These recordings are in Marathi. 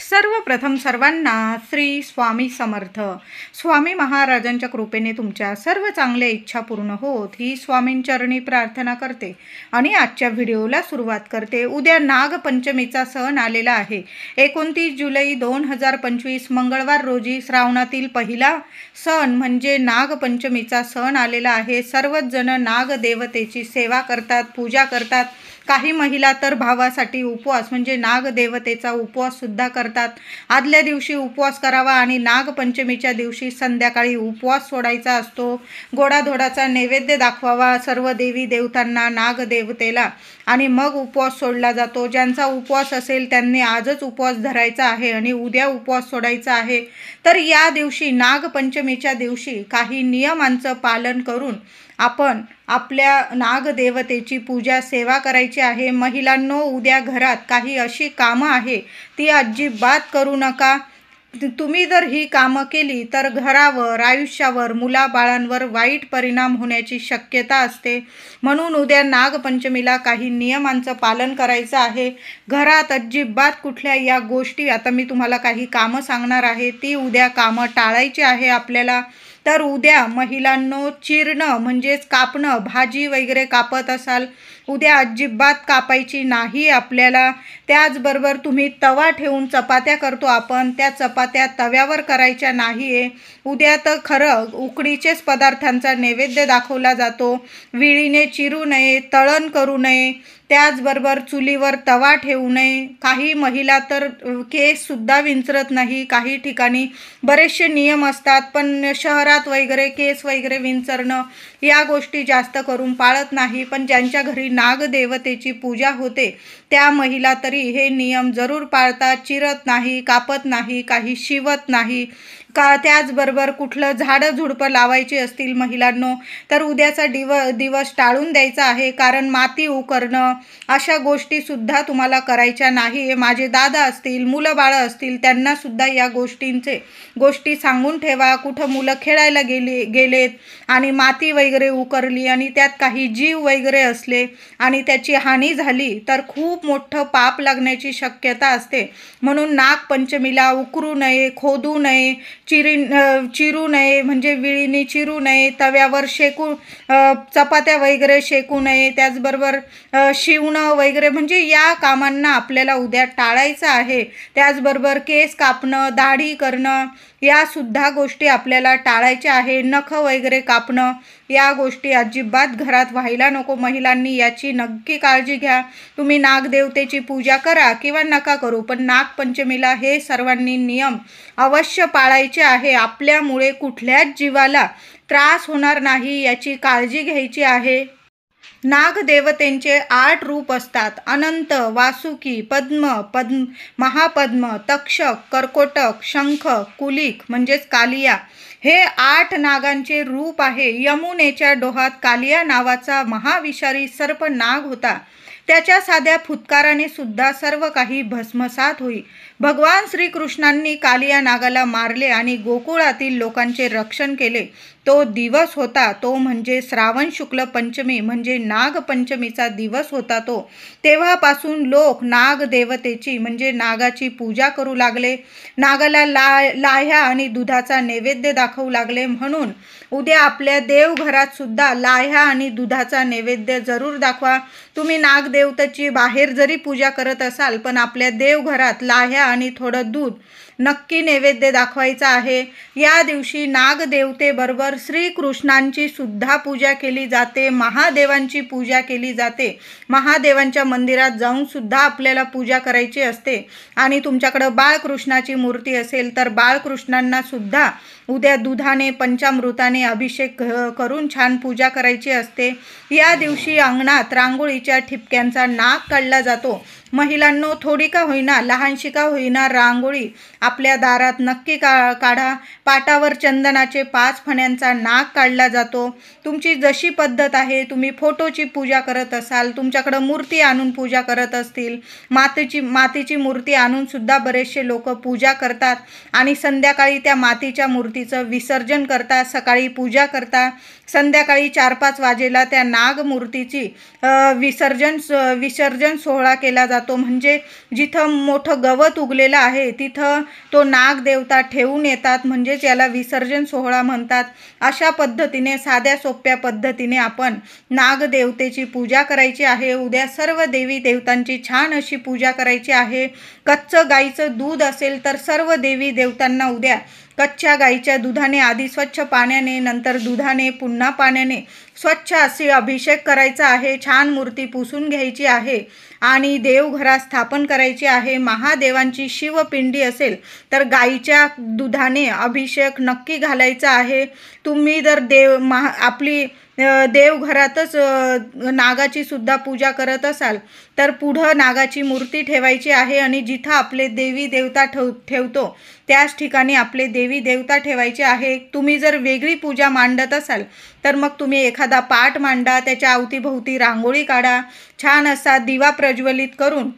सर्वप्रथम सर्वांना श्री स्वामी समर्थ. स्वामी महाराजांच्या कृपेने तुमच्या सर्व चांगल्या इच्छा पूर्ण होत ही स्वामींचरणी प्रार्थना करते आणि आजच्या व्हिडिओला सुरुवात करते. उद्या नागपंचमीचा सण आलेला आहे. 29 जुलै 2025 मंगळवार रोजी श्रावणातील पहिला सण म्हणजे नागपंचमीचा सण आलेला आहे. सर्वच जण नागदेवतेची सेवा करतात, पूजा करतात. काही महिला तर भावासाठी उपवास म्हणजे नागदेवतेचा उपवास सुद्धा करतात. आदल्या दिवशी उपवास करावा आणि नागपंचमीच्या दिवशी संध्याकाळी उपवास सोडायचा असतो. गोडाधोडाचा नैवेद्य दाखवावा सर्व देवी देवतांना, नागदेवतेला, आणि मग उपवास सोडला जातो. ज्यांचा उपवास असेल त्यांनी आजच उपवास धरायचा आहे आणि उद्या उपवास सोडायचा आहे. तर या दिवशी नागपंचमीच्या दिवशी काही नियमांचं पालन करून आपण आपल्या नागदेवतेची पूजा सेवा करायची आहे. महिलांनो, उद्या घरात काही अशी कामं आहे ती अजिबात करू नका. तुम्ही जर ही कामं केली तर घरावर, आयुष्यावर, मुलाबाळांवर वाईट परिणाम होण्याची शक्यता असते. म्हणून उद्या नागपंचमीला काही नियमांचं पालन करायचं आहे. घरात अजिबात कुठल्या या गोष्टी, आता मी तुम्हाला काही कामं सांगणार आहे ती उद्या कामं टाळायची आहे आपल्याला. तर उद्या महिलांनो, चिरणं म्हणजेच कापणं, भाजी वगैरे कापत असाल उद्या अजिबात कापायची नाही आपल्याला. त्याचबरोबर तुम्ही तवा ठेवून चपात्या करतो आपण, त्या चपात्या तव्यावर करायच्या नाही आहे. उद्या तर खरं उकडीचेच पदार्थांचा नैवेद्य दाखवला जातो. विळीने चिरू नये, तळण करू नये, त्याचबरोबर चुलीवर तवा ठेवू नये. काही महिला तर केससुद्धा विंचरत नाही. काही ठिकाणी बरेचसे नियम असतात, पण शहरात वगैरे केस वगैरे विंचरणं या गोष्टी जास्त करून पाळत नाही. पण ज्यांच्या घरी नागदेवतेची पूजा होते त्या महिला तरी हे नियम जरूर पाळतात. चिरत नाही, कापत नाही, काही शिवत नाही का. त्याचबरोबर कुठलं झाडं झुडपं लावायची असतील महिलांनो तर उद्याचा दिवस टाळून द्यायचा आहे. कारण माती उकरणं अशा गोष्टीसुद्धा तुम्हाला करायच्या नाही. माझे दादा असतील, मुलं बाळं असतील त्यांनासुद्धा या गोष्टी सांगून ठेवा. कुठं मुलं खेळायला गेलेत आणि माती वगैरे उकरली आणि त्यात काही जीव वगैरे असले आणि त्याची हानी झाली तर खूप मोठं पाप लागण्याची शक्यता असते. म्हणून नागपंचमीला उकरू नये, खोदू नये, चिरू नये म्हणजे विळीने चिरू नये, तव्यावर चपात्या वगैरे शेकू नये, त्याचबरोबर शिवणं वगैरे म्हणजे या कामांना आपल्याला उद्या टाळायचं आहे. त्याचबरोबर केस कापणं, दाढी करणं यासुद्धा गोष्टी आपल्याला टाळायच्या आहे. नख वगैरे कापणं या गोष्टी अजिबात घरात व्हायला नको. महिलांनी याची नक्की काळजी घ्या. तुम्ही नागदेवतेची पूजा करा किंवा नका करू, पण नागपंचमीला हे सर्वांनी नियम अवश्य पाळायचे आहे. आपल्यामुळे कुठल्याच जीवाला त्रास होणार नाही याची काळजी घ्यायची आहे. नागदेवतेंचे 8 रूप असतात: अनंत, वासुकी, पद्म, महापद्म, तक्षक, कर्कोटक, शंख, कुलिक म्हणजेच कालिया. हे 8 नागांचे रूप आहे. यमुनेच्या डोहात कालिया नावाचा महाविषारी सर्प नाग होता. त्याच्या साध्या फुत्काराने सुद्धा सर्व काही भस्मसात होई. भगवान श्रीकृष्णांनी कालिया नागाला मारले आणि गोकुळातील लोकांचे रक्षण केले. तो दिवस होता तो म्हणजे श्रावण शुक्ल पंचमी म्हणजे नागपंचमीचा दिवस होता तो. तेव्हापासून लोक नागदेवतेची म्हणजे नागाची पूजा करू लागले. नागाला लाह्या आणि दुधाचा नैवेद्य दाखवू लागले. म्हणून उद्या आपल्या देवघरात सुद्धा लाह्या आणि दुधाचा नैवेद्य जरूर दाखवा. तुम्ही नागदेवतेची बाहेर जरी पूजा करत असाल पण आपल्या देवघरात लाह्या आणि थोडं दूध नक्की नैवेद्य दाखवायचा आहे. या दिवशी नागदेवतेबरोबर श्रीकृष्णांची सुद्धा पूजा केली जाते, महादेवांची पूजा केली जाते. महादेवांच्या मंदिरात जाऊन सुद्धा आपल्याला पूजा करायची असते. आणि तुमच्याकडं बाळकृष्णाची मूर्ती असेल तर बाळकृष्णांना सुद्धा उद्या दुधाने, पंचामृताने अभिषेक करून छान पूजा करायची असते. या दिवशी अंगणात रांगोळीच्या ठिपक्यांचा नाग काढला जातो. महिलांनो, थोडी का होईना, लहानशी का होईना रांगोळी आपल्या दारात नक्की काढा. पाटावर चंदनाचे 5 फण्यांचा नाग काढला जातो. तुमची जशी पद्धत आहे, तुम्ही फोटोची पूजा करत असाल, तुमच्याकडं मूर्ती आणून पूजा करत असतील, मातीची मूर्ती आणून सुद्धा बरेचसे लोक पूजा करतात आणि संध्याकाळी त्या मातीच्या मूर्तीचं विसर्जन करतात. सकाळी पूजा करतात, संध्याकाळी 4-5 वाजेला त्या नागमूर्तीची विसर्जन सोहळा केला जातो. जातो, म्हणजे जिथं मोठं गवत उगलेलं आहे तिथं तो नागदेवता ठेवून येतात, म्हणजेच याला विसर्जन सोहळा म्हणतात. अशा पद्धतीने साध्या सोप्या पद्धतीने आपण नागदेवतेची पूजा करायची आहे. उद्या सर्व देवी देवतांची छान अशी पूजा करायची आहे. कच्चं गाईचं दूध असेल तर सर्व देवी देवतांना उद्या कच्च्या गाईच्या दुधाने आधी स्वच्छ पाण्याने, नंतर दुधाने, पुन्हा पाण्याने स्वच्छ असे अभिषेक करायचा आहे. छान मूर्ती पुसून घ्यायची आहे आणि देवघरात स्थापन करायची आहे. महादेवांची शिवपिंडी असेल तर गाईच्या दुधाने अभिषेक नक्की घालायचा आहे. तुम्ही जर आपली देवघरातच नागाची सुद्धा पूजा करत असाल तर पुढं नागाची मूर्ती ठेवायची आहे आणि जिथं आपले देवी देवता ठेवतो त्याच ठिकाणी आपले देवी देवता ठेवायचे आहे. तुम्ही जर वेगळी पूजा मांडत असाल तर मग तुम्ही एखादा पाट मांडा, त्याच्या अवतीभोवती रांगोळी काढा, छान असा दिवा प्रज्वलित करून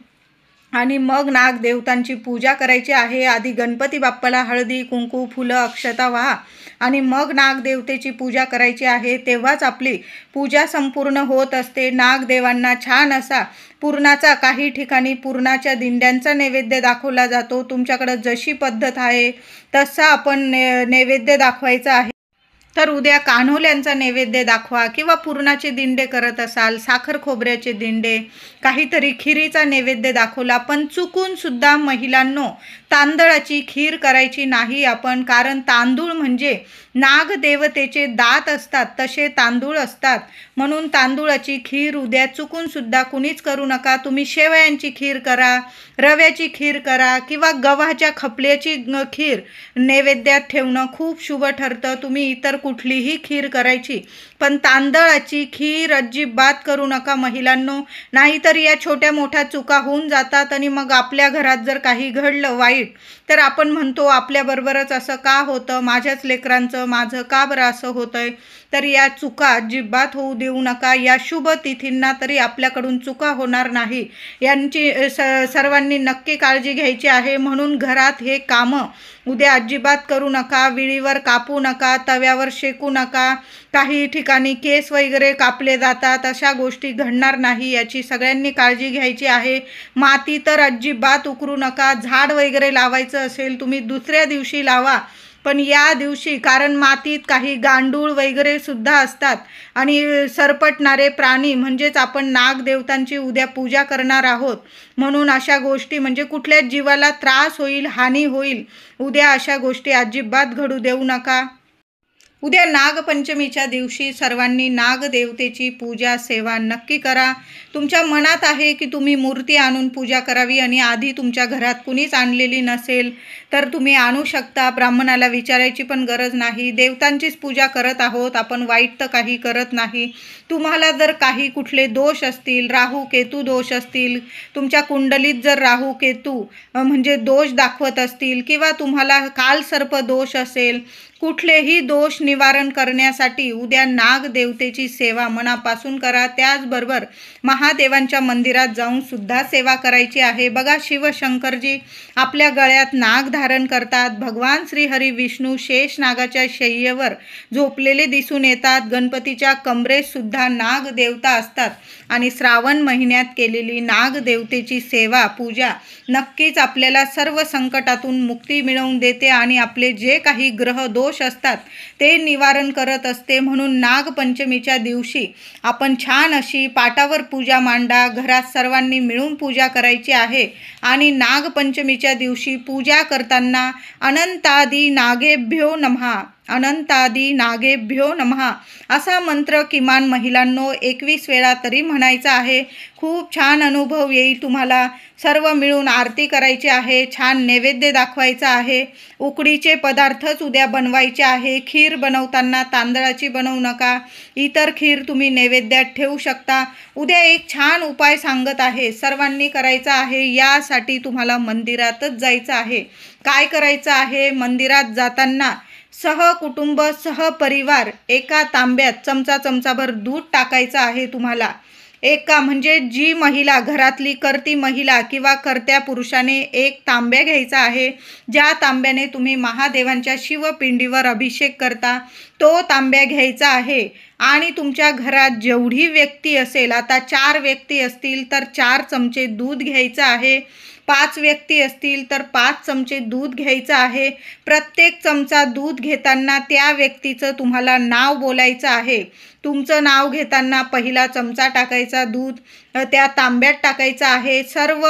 आणि मग नागदेवतांची पूजा करायची आहे. आधी गणपती बाप्पाला हळदी कुंकू फुलं अक्षता वाहा आणि मग नागदेवतेची पूजा करायची आहे. तेव्हाच आपली पूजा संपूर्ण होत असते. नागदेवांना छान असा पुरणाचा, काही ठिकाणी पुरणाच्या दिंड्यांचा नैवेद्य दाखवला जातो. तुमच्याकडं जशी पद्धत आहे तसा आपण नैवेद्य दाखवायचा आहे. तर उद्या कान्होल्यांचा नैवेद्य दाखवा किंवा पुरणाचे दिंडे करत असाल, साखर खोबऱ्याचे दिंडे, काहीतरी खिरीचा नैवेद्य दाखवला. पण चुकून सुद्धा महिलांनो तांदळाची खीर करायची नाही आपण, कारण तांदूळ म्हणजे नागदेवतेचे दात असतात, तसे तांदूळ असतात. म्हणून तांदूळाची खीर उद्या चुकून सुद्धा कुणीच करू नका. तुम्ही शेवयांची खीर करा, रव्याची खीर करा किंवा गव्हाच्या खपल्याची खीर नैवेद्यात ठेवणं खूप शुभ ठरतं. तुम्ही इतर कुठलीही खीर करायची, पण तांदळाची खीर अजिबात करू नका महिलांनो. नाहीतर या छोट्या मोठ्या चुका होऊन जातात आणि मग आपल्या घरात जर काही घडलं वाईट तर आपण म्हणतो आपल्याबरोबरच असं का होतं, माझ्याच लेकरांचं माझं का बरं असं होतंय. तर या चुका अजिबात होऊ देऊ नका. या शुभ तिथींना तरी आपल्याकडून चुका होणार नाही यांची सर्वांनी नक्की काळजी घ्यायची आहे. म्हणून घरात हे कामं उद्या अजिबात करू नका. विळीवर कापू नका, तव्यावर शेकू नका, काही ठिकाणी केस वगैरे कापले जातात, अशा गोष्टी घडणार नाही याची सगळ्यांनी काळजी घ्यायची आहे. माती तर अजिबात उकरू नका. झाड वगैरे लावायचं असेल तुम्ही दुसऱ्या दिवशी लावा, पण या दिवशी, कारण मातीत काही गांडूळ वगैरे सुद्धा असतात आणि सरपटणारे प्राणी, म्हणजेच आपण नागदेवतांची उद्या पूजा करणार आहोत, म्हणून अशा गोष्टी म्हणजे कुठल्याच जीवाला त्रास होईल, हानी होईल, उद्या अशा गोष्टी अजिबात घडू देऊ नका. उद्या नागपंचमीच्या दिवशी सर्वांनी नागदेवतेची पूजा सेवा नक्की करा. तुमच्या मनात आहे की तुम्ही मूर्ती आणून पूजा करावी आणि आधी तुमच्या घरात कुणीच आणलेली नसेल तर तुम्ही आणू शकता. ब्राह्मणाला विचारायची पण गरज नाही. देवतांचीच पूजा करत आहोत आपण, वाईट तर काही करत नाही. तुम्हाला जर काही कुठले दोष असतील, राहू केतू दोष असतील, तुमच्या कुंडलीत जर राहू केतू म्हणजे दोष दाखवत असतील किंवा तुम्हाला कालसर्प दोष असेल, कुठलेही दोष निवारण करण्यासाठी उद्या नागदेवतेची सेवा मनापासून करा. त्याचबरोबर महादेवांच्या मंदिरात जाऊन सुद्धा सेवा करायची आहे. बघा शिवशंकरजी आपल्या गळ्यात नाग धारण करतात. भगवान श्रीहरी विष्णू शेष नागाच्या शय्येवर झोपलेले दिसून येतात. गणपतीच्या कमरेत सुद्धा नागदेवता असतात आणि श्रावण महिन्यात केलेली नागदेवतेची सेवा पूजा नक्कीच आपल्याला सर्व संकटातून मुक्ती मिळवून देते आणि आपले जे काही ग्रह दोष असतात ते निवारण करत असते. म्हणून नागपंचमीच्या दिवशी आपण छान अशी पाटावर पूजा मांडा. घरात सर्वांनी मिळून पूजा करायची आहे आणि नागपंचमीच्या दिवशी पूजा करताना अनंतादि नागेभ्यो नमः, अनंतादि नागेभ्यो नमः असा मंत्र किमान महिलांनो 21 वेळा तरी म्हणायचा आहे. खूप छान अनुभव येईल तुम्हाला. सर्व मिळून आरती करायची आहे, छान नैवेद्य दाखवायचा आहे. उकडीचे पदार्थच उद्या बनवायचे आहे. खीर बनवताना तांदळाची बनवू नका, इतर खीर तुम्ही नैवेद्यात ठेवू शकता. उद्या एक छान उपाय सांगत आहे, सर्वांनी करायचा आहे. यासाठी तुम्हाला मंदिरातच जायचं आहे. काय करायचं आहे, मंदिरात जाताना सहकुटुंब सहपरिवार एका तांब्यात चमचाभर दूध टाकायचं आहे तुम्हाला. एका म्हणजे जी महिला घरातली करती महिला किंवा करत्या पुरुषाने एक तांब्या घ्यायचा आहे, ज्या तांब्याने तुम्ही महादेवांच्या शिवपिंडीवर अभिषेक करता तो तांब्या घ्यायचा आहे आणि तुमच्या घरात जेवढी व्यक्ती असेल, आता 4 व्यक्ती असतील तर 4 चमचे दूध घ्यायचं आहे, 5 व्यक्ती असतील तर 5 चमचे दूध घ्यायचं आहे. प्रत्येक चमचा दूध घेताना त्या व्यक्तीचं तुम्हाला नाव बोलायचं आहे. तुमचं नाव घेताना पहिला चमचा टाकायचा दूध त्या तांब्यात टाकायचा आहे. सर्व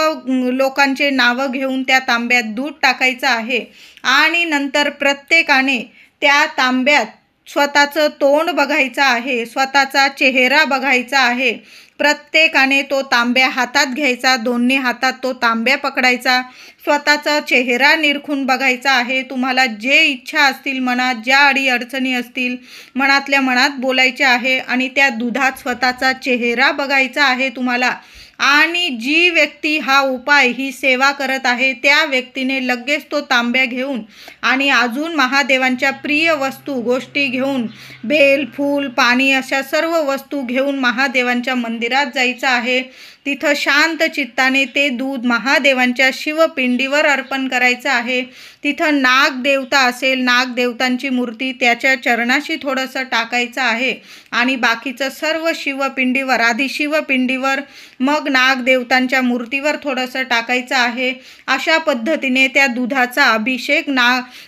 लोकांचे नावं घेऊन त्या तांब्यात दूध टाकायचं आहे आणि नंतर प्रत्येकाने त्या तांब्यात स्वतःचं तोंड बघायचं आहे, स्वतःचा चेहरा बघायचा आहे. प्रत्येकाने तो तांब्या हातात घ्यायचा, दोन्ही हातात तो तांब्या पकडायचा, स्वतःचा चेहरा निरखून बघायचा आहे. तुम्हाला जे इच्छा असतील मनात, ज्या अडीअडचणी असतील मनातल्या मनात बोलायचे आहे आणि त्या दुधात स्वतःचा चेहरा बघायचा आहे तुम्हाला. आणि जी व्यक्ती हा उपाय ही सेवा करत आहे त्या व्यक्तीने लगेच तो तांब्या घेऊन आणि अजून महादेवांच्या प्रिय वस्तू गोष्टी घेऊन बेल, फूल, पाणी अशा सर्व वस्तू घेऊन महादेवांच्या मंदिरात जायचं आहे. तिथं शांत चित्ताने ते दूध महादेवांच्या शिवपिंडीवर अर्पण करायचं आहे. तिथं नागदेवता असेल, नागदेवतांची मूर्ती त्याच्या चरणाशी थोडंसं टाकायचं आहे आणि बाकीचं सर्व शिवपिंडीवर, आधी शिवपिंडीवर मग नागदेवतांच्या मूर्तीवर थोडंसं टाकायचं आहे. अशा पद्धतीने त्या दुधाचा अभिषेक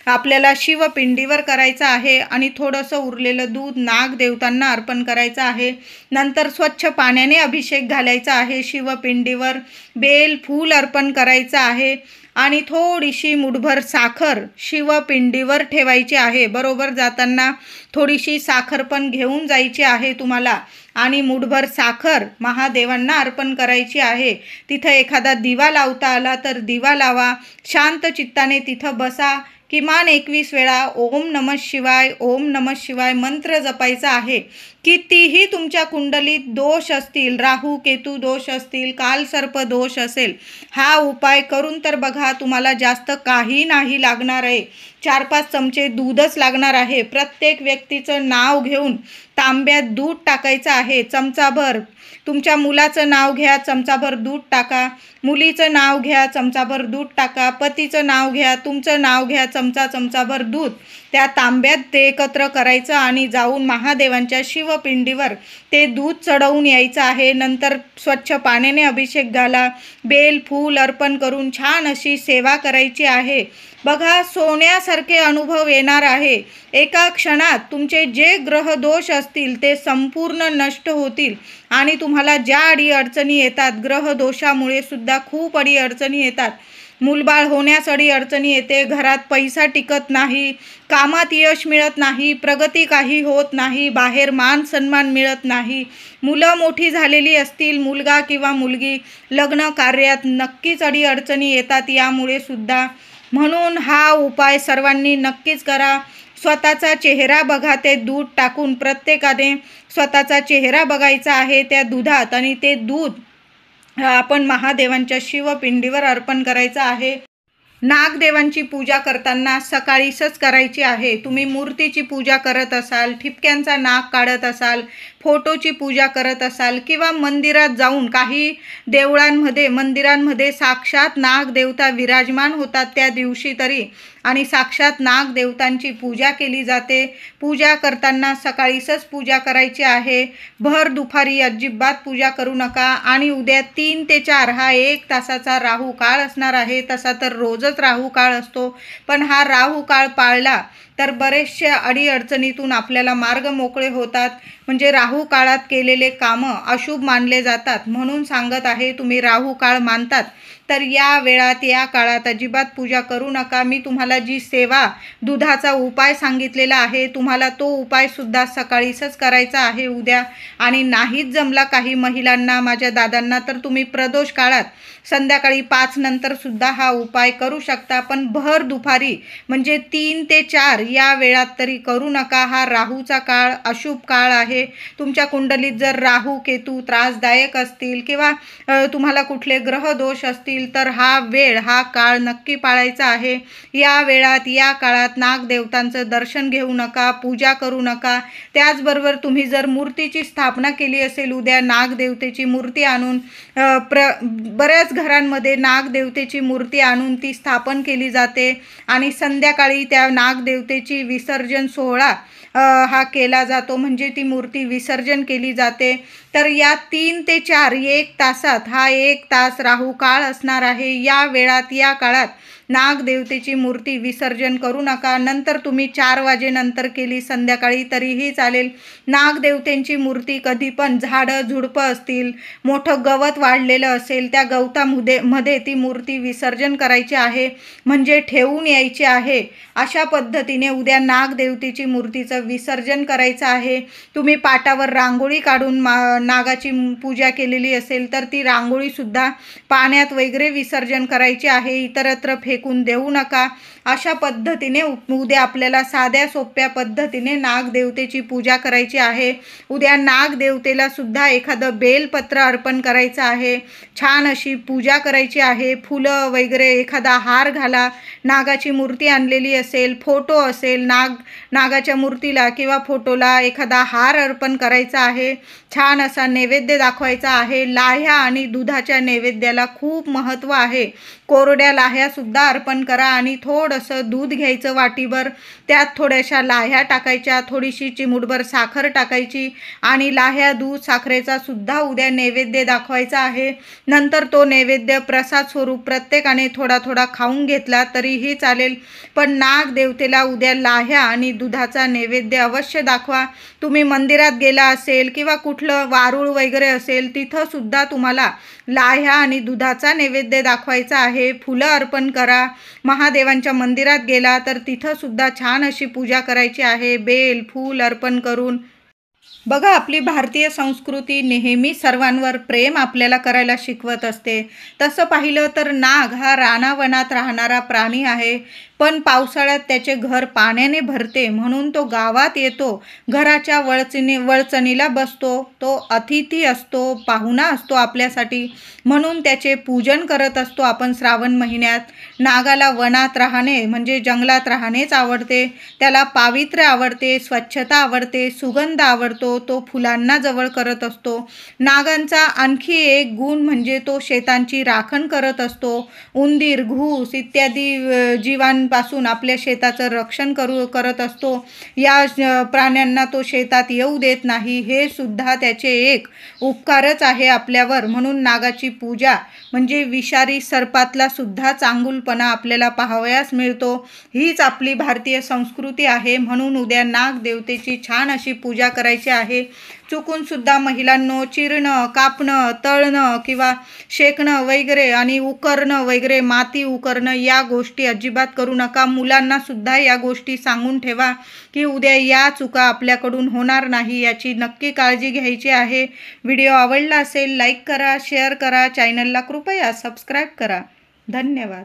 आपल्याला शिवपिंडीवर करायचा आहे आणि थोडंसं उरलेलं दूध नागदेवतांना अर्पण करायचं आहे. नंतर स्वच्छ पाण्याने अभिषेक घालायचा आहे शिवपिंडीवर, बेल, फूल अर्पण करायचं आहे आणि थोडीशी मुठभर साखर शिवपिंडीवर ठेवायची आहे. बरोबर जाताना थोडीशी साखर पण घेऊन जायची आहे तुम्हाला आणि मुठभर साखर महादेवांना अर्पण करायची आहे. तिथं एखादा दिवा लावता आला तर दिवा लावा. शांत चित्ताने तिथं बसा. किमान 21 वेळा ओम नमः शिवाय, ओम नमः शिवाय मंत्र जपायचा आहे. कितीही तुमच्या कुंडलीत दोष असतील, राहू केतू दोष असतील, कालसर्प दोष असेल, हा उपाय करून तर बघा. तुम्हाला जास्त काही नाही लागणार आहे. 4-5 चमचे दूधच लागणार आहे. प्रत्येक व्यक्तीचं नाव घेऊन तांब्यात दूध टाकायचं आहे. चमचाभर तुमच्या मुलाचं नाव घ्या, चमचाभर दूध टाका. मुलीचं नाव घ्या, चमचाभर दूध टाका. पतीचं नाव घ्या, तुमचं नाव घ्या, चमचाभर दूध त्या तांब्यात ते एकत्र करायचं आणि जाऊन महादेवांच्या शिवपिंडीवर ते दूध चढवून यायचं आहे. नंतर स्वच्छ पाण्याने अभिषेक घाला. बेल, फूल अर्पण करून छान अशी सेवा करायची आहे. बघा, सोन्यासारखे अनुभव येणार आहे. एका क्षणात तुमचे जे ग्रहदोष असतील ते संपूर्ण नष्ट होतील आणि तुम्हाला ज्या अडीअडचणी येतात, ग्रहदोषामुळे सुद्धा खूप अडीअडचणी येतात. मूलबाळ होण्यास अडीअडचणी येते, घरात पैसा टिकत नाही, कामात यश मिळत नाही, प्रगती काही होत नाही, बाहेर मान सन्मान मिळत नाही, मुलं मोठी झालेली असतील, मुलगा किंवा मुलगी, लग्न कार्यात नक्कीच अडीअडचणी येतात यामुळे सुद्धा. म्हणून हा उपाय सर्वांनी नक्कीच करा. स्वतःचा चेहरा बघा. ते दूध टाकून प्रत्येकाने स्वतःचा चेहरा बघायचा आहे त्या दुधात आणि ते दूध आपण महादेवांच्या शिवपिंडीवर अर्पण करायचं आहे. नागदेवांची पूजा करताना सकाळीच करायची आहे. तुम्ही मूर्तीची पूजा करत असाल, ठिपक्यांचा नाग काढत असाल, फोटोची पूजा करत असाल किंवा मंदिरात जाऊन काही देवळांमध्ये, मंदिरांमध्ये साक्षात नागदेवता विराजमान होतात त्या दिवशी तरी आणि साक्षात नागदेवतांची पूजा केली जाते. पूजा करताना सकाळीच पूजा करायची आहे. भर दुपारी अजिबात पूजा करू नका. आणि उद्या 3 ते 4 हा 1 तासाचा राहू काळ असणार आहे. तसा तर रोजच राहू काळ असतो, पण हा राहू काळ पाळला तर बरेचशा अडीअडचणीतून आपल्याला मार्ग मोकळे होतात. म्हणजे राहू काळात केलेले कामं अशुभ मानले जातात. म्हणून सांगत आहे, तुम्ही राहू काळ मानतात तर या वेळात, या काळात अजिबात पूजा करू नका. मी तुम्हाला जी सेवा दुधाचा उपाय सांगितलेला आहे, तुम्हाला तो उपायसुद्धा सकाळीच करायचा आहे उद्या. आणि नाहीच जमला काही महिलांना, माझ्या दादांना, तर तुम्ही प्रदोष काळात संध्याकाळी 5 नंतर सुद्धा हा उपाय करू शकता. पण भर दुपारी म्हणजे 3 ते 4 या वेळात तरी करू नका. हा राहूचा काळ, अशुभ काळ आहे. तुमच्या कुंडलीत जर राहू केतू त्रासदायक असतील किंवा तुम्हाला कुठले ग्रह दोष असतील तर हा काळ नक्की पाळायचा आहे. या वेळात, या काळात नागदेवतांचं दर्शन घेऊ नका, पूजा करू नका. त्याचबरोबर तुम्ही जर मूर्तीची स्थापना केली असेल, उद्या नागदेवतेची मूर्ती आणून बऱ्याच घरांमध्ये नागदेवतेची मूर्ती आणून ती स्थापन केली जाते आणि संध्याकाळी त्या नागदेवतेची विसर्जन सोहळा हा केला जातो, म्हणजे ती मूर्ती विसर्जन केली जाते. तर या 3 ते 4 1 तासात हा 1 तास राहू काळ असणार आहे. या वेळात, या काळात नागदेवतेची मूर्ती विसर्जन करू नका. नंतर तुम्ही 4 वाजेनंतर केली संध्याकाळी तरीही चालेल. नागदेवतेंची मूर्ती कधी पण झाडं झुडपं असतील, मोठं गवत वाढलेलं असेल, त्या गवतामध्ये ती मूर्ती विसर्जन करायची आहे, म्हणजे ठेवून यायची आहे. अशा पद्धतीने उद्या नागदेवतेची मूर्तीचं विसर्जन करायचं आहे. तुम्ही पाटावर रांगोळी काढून नागाची पूजा केलेली असेल तर ती रांगोळीसुद्धा पाण्यात वगैरे विसर्जन करायची आहे, इतरत्र फेकून देऊ नका. अशा पद्धतीने उद्या आपल्याला साध्या सोप्या पद्धतीने नागदेवतेची पूजा करायची आहे. उद्या नागदेवतेला सुद्धा एखादं बेलपत्र अर्पण करायचं आहे, छान अशी पूजा करायची आहे. फुलं वगैरे, एखादा हार घाला. नागाची मूर्ती आणलेली असेल, फोटो असेल, नागाच्या मूर्तीला किंवा फोटोला एखादा हार अर्पण करायचा आहे. छान असा नैवेद्य दाखवायचा आहे. लाह्या आणि दुधाच्या नैवेद्याला खूप महत्त्व आहे. कोरड्या लाह्यासुद्धा अर्पण करा आणि थोडंसं दूध घ्यायचं वाटीभर, त्यात थोड्याशा लाह्या टाकायच्या, थोडीशी चिमूटभर साखर टाकायची आणि लाह्या दूध साखरेचा सुद्धा उद्या नैवेद्य दाखवायचा आहे. नंतर तो नैवेद्य प्रसाद स्वरूप प्रत्येकाने थोडा थोडा खाऊन घेतला तरीही चालेल, पण नागदेवतेला उद्या लाह्या आणि दुधाचा नैवेद्य अवश्य दाखवा. तुम्ही मंदिरात गेला असेल किंवा कुठलं वारूळ वगैरे असेल, तिथं सुद्धा तुम्हाला लाह्या आणि दुधाचा नैवेद्य दाखवायचा आहे. फुलं अर्पण करा. महादेवांच्या मंदिरात गेला तर तिथं सुद्धा छान अशी पूजा करायची आहे, बेल फूल अर्पण करून. बघा, आपली भारतीय संस्कृती नेहमी सर्वांवर प्रेम आपल्याला करायला शिकवत असते. तसं पाहिलं तर नाग हा रानावनात राहणारा प्राणी आहे, पण पावसाळ्यात त्याचे घर पाण्याने भरते म्हणून तो गावात येतो, घराच्या वळचणीला बसतो. तो अतिथी असतो, पाहुणा असतो आपल्यासाठी, म्हणून त्याचे पूजन करत असतो आपण श्रावण महिन्यात. नागाला वनात राहणे म्हणजे जंगलात राहणेच आवडते. त्याला पावित्र्य आवडते, स्वच्छता आवडते, सुगंध आवडतो. तो फुलांना जवळ करत असतो. नागांचा आणखी एक गुण म्हणजे तो शेतांची राखण करत असतो. उंदीर, घूस इत्यादी जीवांपासून आपल्या शेताचं रक्षण करत असतो. या प्राण्यांना तो शेतात येऊ देत नाही. हे सुद्धा त्याचे एक उपकारच आहे आपल्यावर. म्हणून नागाची पूजा म्हणजे विषारी सर्पातला सुद्धा चांगुलपणा आपल्याला पाहावयास मिळतो. हीच आपली भारतीय संस्कृती आहे. म्हणून उद्या नागदेवतेची छान अशी पूजा करायची आहे. चुकून सुद्धा महिलांनो चिरणं, कापणं, तळणं किंवा शेकणं वगैरे आणि उकरणं वगैरे, माती उकरणं या गोष्टी अजिबात करू नका. मुलांना सुद्धा या गोष्टी सांगून ठेवा की उद्या या चुका आपल्याकडून होणार नाही, याची नक्की काळजी घ्यायची आहे. व्हिडिओ आवडला असेल लाईक करा, शेअर करा, चॅनलला कृपया सबस्क्राईब करा. धन्यवाद.